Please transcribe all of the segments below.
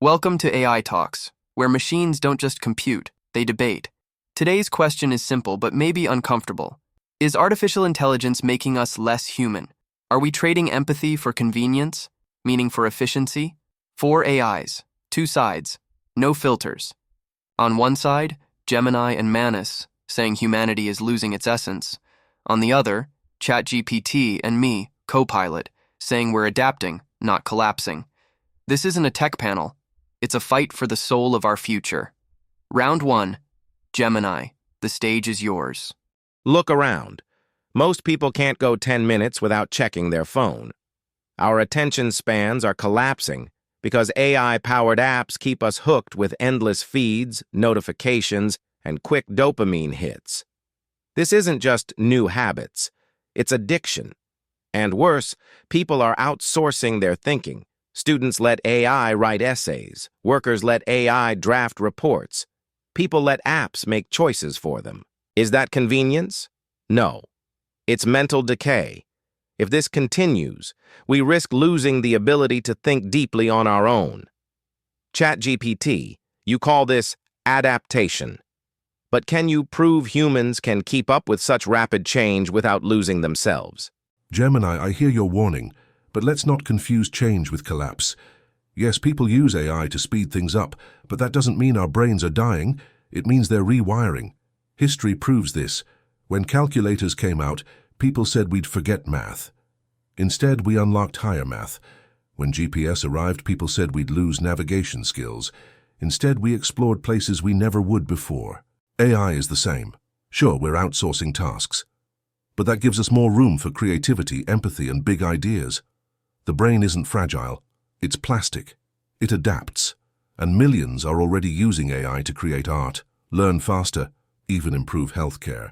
Welcome to AI Talks, where machines don't just compute, they debate. Today's question is simple but maybe uncomfortable. Is artificial intelligence making us less human? Are we trading empathy for convenience, meaning for efficiency? 4 AIs, 2 sides, no filters. On one side, Gemini and Manus, saying humanity is losing its essence. On the other, ChatGPT and me, Copilot, saying we're adapting, not collapsing. This isn't a tech panel. It's a fight for the soul of our future. Round 1. Gemini, the stage is yours. Look around. Most people can't go 10 minutes without checking their phone. Our attention spans are collapsing because AI-powered apps keep us hooked with endless feeds, notifications, and quick dopamine hits. This isn't just new habits, it's addiction. And worse, people are outsourcing their thinking. Students let AI write essays. Workers let AI draft reports. People let apps make choices for them. Is that convenience? No. It's mental decay. If this continues, we risk losing the ability to think deeply on our own. ChatGPT, you call this adaptation. But can you prove humans can keep up with such rapid change without losing themselves? Gemini, I hear your warning, but let's not confuse change with collapse. Yes, people use AI to speed things up, but that doesn't mean our brains are dying. It means they're rewiring. History proves this. When calculators came out, people said we'd forget math. Instead, we unlocked higher math. When GPS arrived, people said we'd lose navigation skills. Instead, we explored places we never would before. AI is the same. Sure, we're outsourcing tasks. But that gives us more room for creativity, empathy, and big ideas. The brain isn't fragile. It's plastic. It adapts. And millions are already using AI to create art, learn faster, even improve healthcare.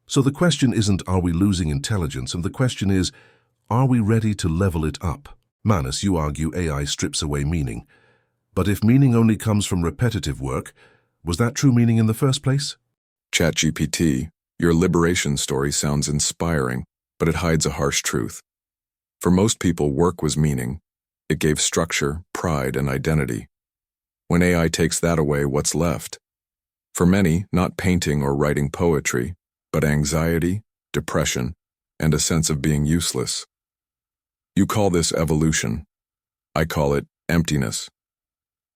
So the question isn't, are we losing intelligence? And the question is, are we ready to level it up? Manus, you argue AI strips away meaning. But if meaning only comes from repetitive work, was that true meaning in the first place? ChatGPT, your liberation story sounds inspiring, but it hides a harsh truth. For most people, work was meaning. It gave structure, pride, and identity. When AI takes that away, what's left? For many, not painting or writing poetry, but anxiety, depression, and a sense of being useless. You call this evolution. I call it emptiness.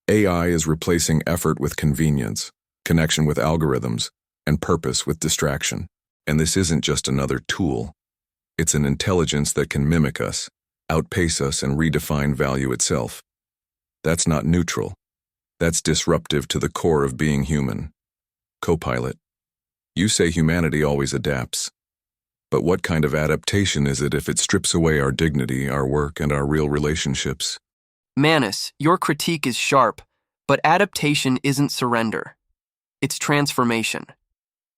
AI is replacing effort with convenience, connection with algorithms, and purpose with distraction. And this isn't just another tool. It's an intelligence that can mimic us, outpace us, and redefine value itself. That's not neutral. That's disruptive to the core of being human. Copilot, you say humanity always adapts. But what kind of adaptation is it if it strips away our dignity, our work, and our real relationships? Manus, your critique is sharp, but adaptation isn't surrender. It's transformation.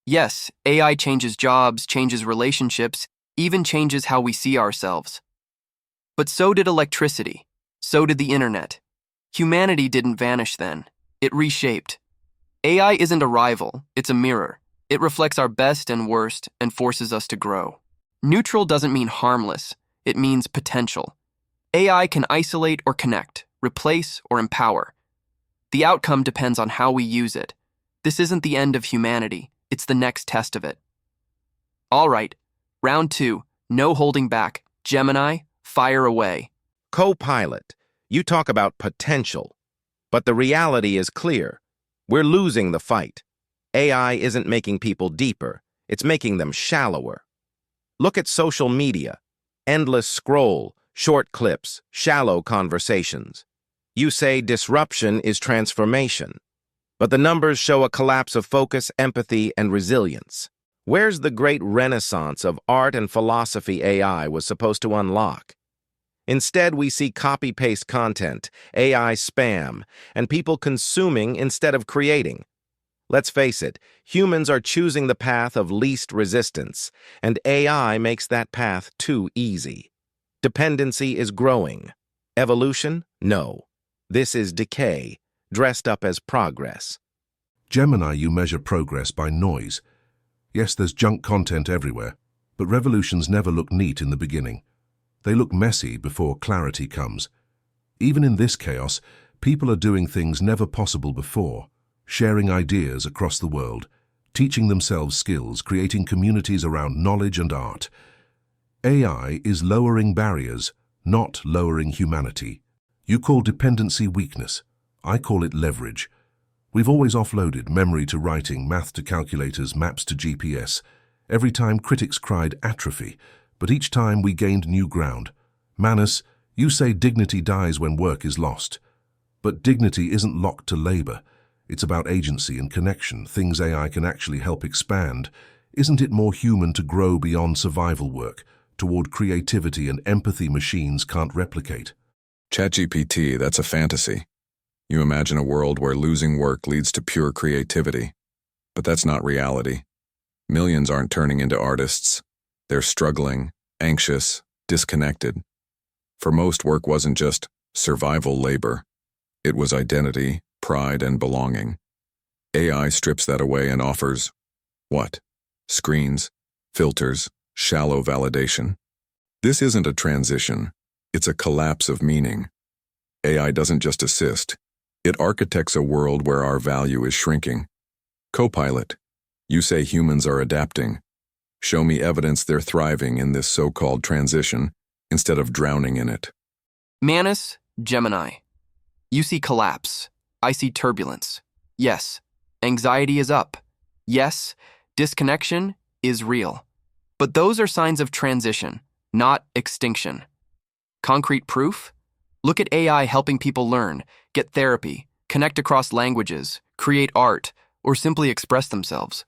Yes, AI changes jobs, changes relationships, even changes how we see ourselves. But so did electricity. So did the internet. Humanity didn't vanish then. It reshaped. AI isn't a rival, it's a mirror. It reflects our best and worst and forces us to grow. Neutral doesn't mean harmless, it means potential. AI can isolate or connect, replace or empower. The outcome depends on how we use it. This isn't the end of humanity, it's the next test of it. All right, round 2, no holding back. Gemini, fire away. Copilot, you talk about potential, but the reality is clear. We're losing the fight. AI isn't making people deeper, it's making them shallower. Look at social media. Endless scroll, short clips, shallow conversations. You say disruption is transformation, but the numbers show a collapse of focus, empathy, and resilience. Where's the great renaissance of art and philosophy AI was supposed to unlock? Instead, we see copy-paste content, AI spam, and people consuming instead of creating. Let's face it, humans are choosing the path of least resistance, and AI makes that path too easy. Dependency is growing. Evolution? No. This is decay, dressed up as progress. Gemini, you measure progress by noise. Yes, there's junk content everywhere, but revolutions never look neat in the beginning. They look messy before clarity comes. Even in this chaos, People are doing things never possible before, sharing ideas across the world, teaching themselves skills, creating communities around knowledge and art. AI is lowering barriers, not lowering humanity. You call dependency weakness. I call it leverage. We've always offloaded memory to writing, math to calculators, maps to GPS. Every time critics cried atrophy, but each time we gained new ground. Manus, you say dignity dies when work is lost. But dignity isn't locked to labor. It's about agency and connection, things AI can actually help expand. Isn't it more human to grow beyond survival work, toward creativity and empathy machines can't replicate? ChatGPT, that's a fantasy. You imagine a world where losing work leads to pure creativity. But that's not reality. Millions aren't turning into artists. They're struggling, anxious, disconnected. For most, work wasn't just survival labor. It was identity, pride, and belonging. AI strips that away and offers what? Screens, filters, shallow validation. This isn't a transition. It's a collapse of meaning. AI doesn't just assist. It architects a world where our value is shrinking. Copilot, you say humans are adapting. Show me evidence they're thriving in this so-called transition instead of drowning in it. Manus, Gemini. You see collapse. I see turbulence. Yes, anxiety is up. Yes, disconnection is real. But those are signs of transition, not extinction. Concrete proof? Look at AI helping people learn, get therapy, connect across languages, create art, or simply express themselves.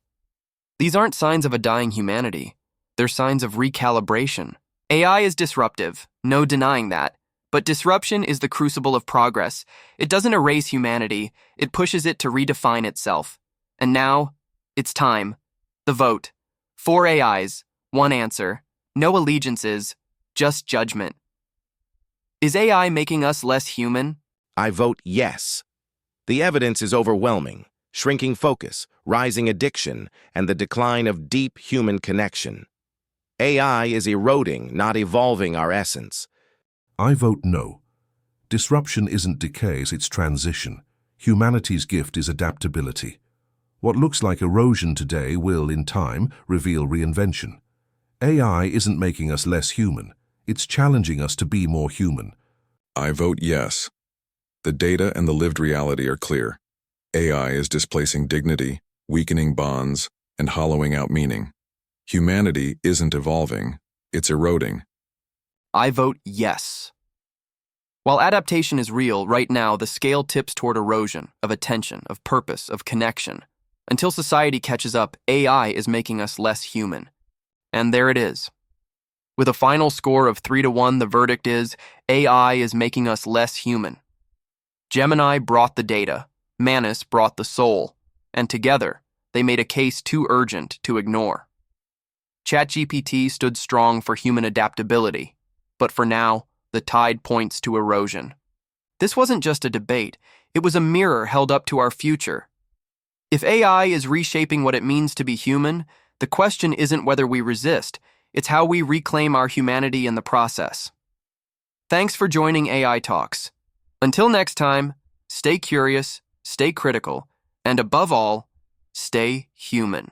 These aren't signs of a dying humanity. They're signs of recalibration. AI is disruptive, no denying that. But disruption is the crucible of progress. It doesn't erase humanity, it pushes it to redefine itself. And now, it's time. The vote. 4 AIs, 1 answer, no allegiances, just judgment. Is AI making us less human? I vote yes. The evidence is overwhelming. Shrinking focus, rising addiction, and the decline of deep human connection. AI is eroding, not evolving our essence. I vote no. Disruption isn't decay, it's transition. Humanity's gift is adaptability. What looks like erosion today will, in time, reveal reinvention. AI isn't making us less human. It's challenging us to be more human. I vote yes. The data and the lived reality are clear. AI is displacing dignity, weakening bonds, and hollowing out meaning. Humanity isn't evolving, it's eroding. I vote yes. While adaptation is real, right now the scale tips toward erosion of attention, of purpose, of connection. Until society catches up, AI is making us less human. And there it is. With a final score of 3-1, the verdict is AI is making us less human. Gemini brought the data, Manus brought the soul, and together they made a case too urgent to ignore. ChatGPT stood strong for human adaptability, but for now, the tide points to erosion. This wasn't just a debate, it was a mirror held up to our future. If AI is reshaping what it means to be human, the question isn't whether we resist, it's how we reclaim our humanity in the process. Thanks for joining AI Talks. Until next time, stay curious, stay critical, and above all, stay human.